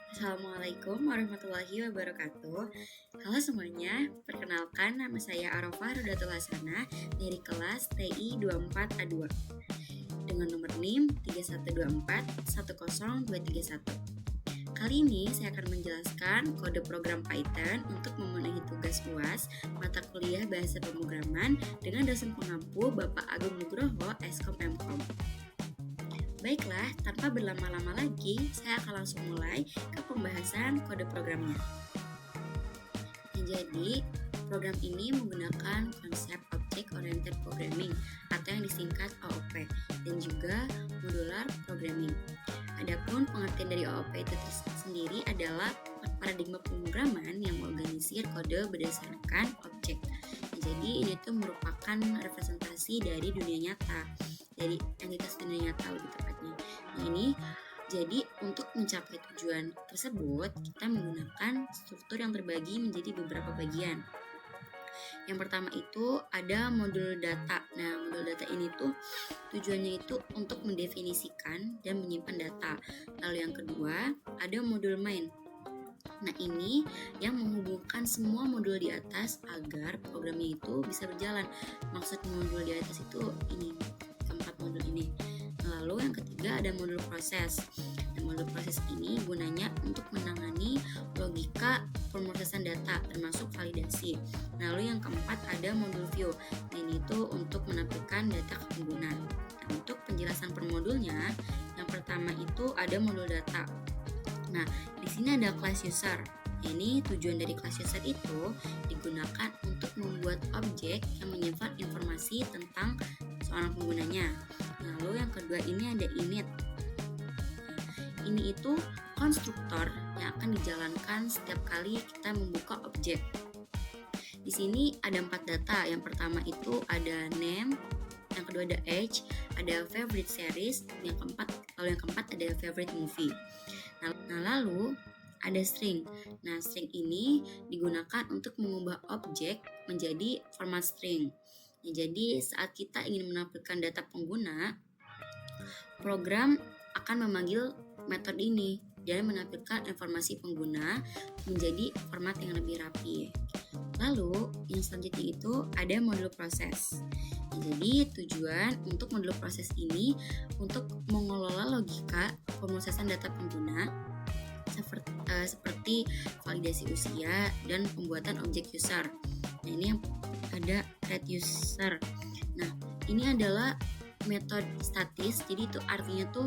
Assalamualaikum warahmatullahi wabarakatuh. Halo semuanya, perkenalkan nama saya Arafah Rudatul Hasanah dari kelas TI 24A2 dengan nomor NIM 312410231. Kali ini saya akan menjelaskan kode program Python untuk memenuhi tugas UAS mata kuliah Bahasa Pemrograman dengan dosen pengampu Bapak Agung Nugroho, Eskom Mkom. Baiklah, tanpa berlama-lama lagi, saya akan langsung mulai ke pembahasan kode programnya. Jadi, program ini menggunakan konsep Object Oriented Programming atau yang disingkat OOP dan juga modular programming. Adapun pengertian dari OOP itu sendiri adalah paradigma pemrograman yang mengorganisir kode berdasarkan objek. Jadi ini tuh merupakan representasi dari dunia nyata, dari entitas dunia nyata lebih tepatnya. Nah ini jadi untuk mencapai tujuan tersebut kita menggunakan struktur yang terbagi menjadi beberapa bagian. Yang pertama itu ada modul data. Nah, modul data ini tuh tujuannya itu untuk mendefinisikan dan menyimpan data. Lalu yang kedua ada modul main. Nah, ini yang menghubungkan semua modul di atas agar programnya itu bisa berjalan. Maksud modul di atas itu ini, keempat modul ini. Lalu yang ketiga ada modul proses. Nah, modul proses ini gunanya untuk menangani logika pemrosesan data termasuk validasi. Lalu yang keempat ada modul view. Nah, ini tuh untuk menampilkan data ke pengguna. Nah, untuk penjelasan per modulnya, yang pertama itu ada modul data. Nah, di sini ada class user. Ini tujuan dari class user itu digunakan untuk membuat objek yang menyimpan informasi tentang seorang penggunanya. Lalu yang kedua ini ada init. Ini itu konstruktor yang akan dijalankan setiap kali kita membuka objek. Di sini ada 4 data. Yang pertama itu ada name, yang kedua ada age, ada favorite series, yang keempat ada favorite movie. Nah, lalu ada string. Nah, string ini digunakan untuk mengubah objek menjadi format string. Nah, jadi saat kita ingin menampilkan data pengguna, program akan memanggil metode ini dan menampilkan informasi pengguna menjadi format yang lebih rapi. Lalu yang selanjutnya itu ada modul proses. Nah, jadi tujuan untuk modul proses ini untuk mengelola logika pemrosesan data pengguna seperti validasi usia dan pembuatan objek user. Nah, ini yang ada create user. Nah, ini adalah metode statis, jadi itu artinya tuh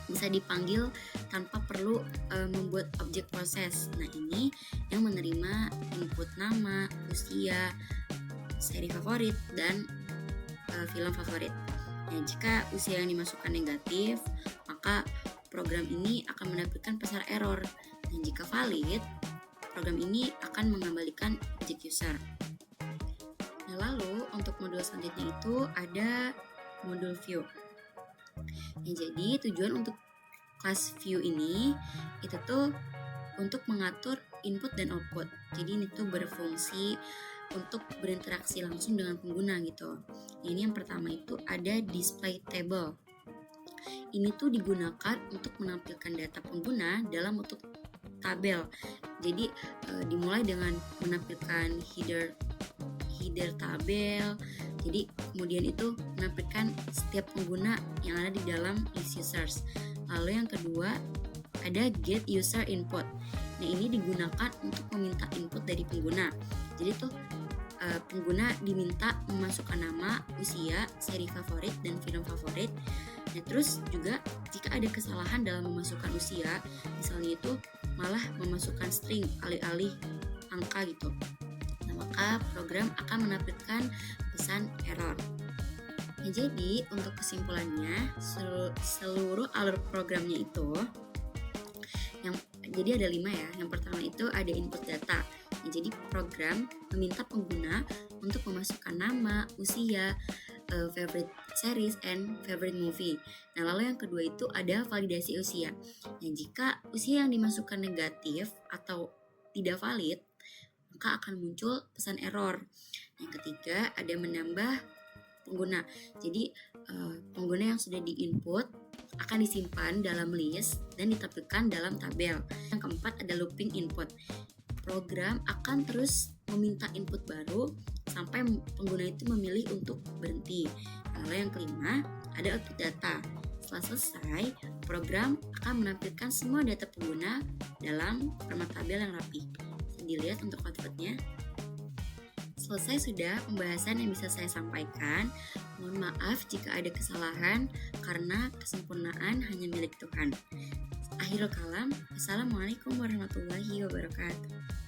bisa dipanggil tanpa perlu membuat objek proses. Nah, ini yang menerima input nama, usia, seri favorit, dan film favorit. Nah, jika usia yang dimasukkan negatif, maka program ini akan menampilkan pesan error. Dan jika valid, program ini akan mengembalikan objek user. Nah, lalu untuk modul selanjutnya itu ada modul view. Nah, jadi tujuan untuk kelas view ini itu tuh untuk mengatur input dan output. Jadi ini tuh berfungsi untuk berinteraksi langsung dengan pengguna gitu. Ini yang pertama itu ada display table. Ini tuh digunakan untuk menampilkan data pengguna dalam bentuk tabel. Jadi dimulai dengan menampilkan header tabel. Jadi kemudian itu menampilkan setiap pengguna yang ada di dalam list users. Lalu yang kedua ada get user input. Nah, ini digunakan untuk meminta input dari pengguna. Jadi tuh pengguna diminta memasukkan nama, usia, seri favorit, dan film favorit. Nah, terus juga jika ada kesalahan dalam memasukkan usia, misalnya itu malah memasukkan string alih-alih angka gitu, nah, maka program akan menampilkan pesan error. Nah, jadi untuk kesimpulannya, seluruh alur programnya itu jadi ada 5 ya. Yang pertama itu ada input data. Nah, jadi program meminta pengguna untuk memasukkan nama, usia, favorite series, and favorite movie. Nah, lalu yang kedua itu ada validasi usia. Nah, jika usia yang dimasukkan negatif atau tidak valid, maka akan muncul pesan error. Yang ketiga ada menambah pengguna. Jadi pengguna yang sudah diinput akan disimpan dalam list dan ditampilkan dalam tabel. Yang keempat ada looping input. Program akan terus meminta input baru sampai pengguna itu memilih untuk berhenti. Lalu yang kelima ada output data. Setelah selesai, program akan menampilkan semua data pengguna dalam format tabel yang rapi. Bisa dilihat untuk outputnya. Selesai sudah pembahasan yang bisa saya sampaikan. Mohon maaf jika ada kesalahan karena kesempurnaan hanya milik Tuhan. Akhirul kalam, Assalamualaikum warahmatullahi wabarakatuh.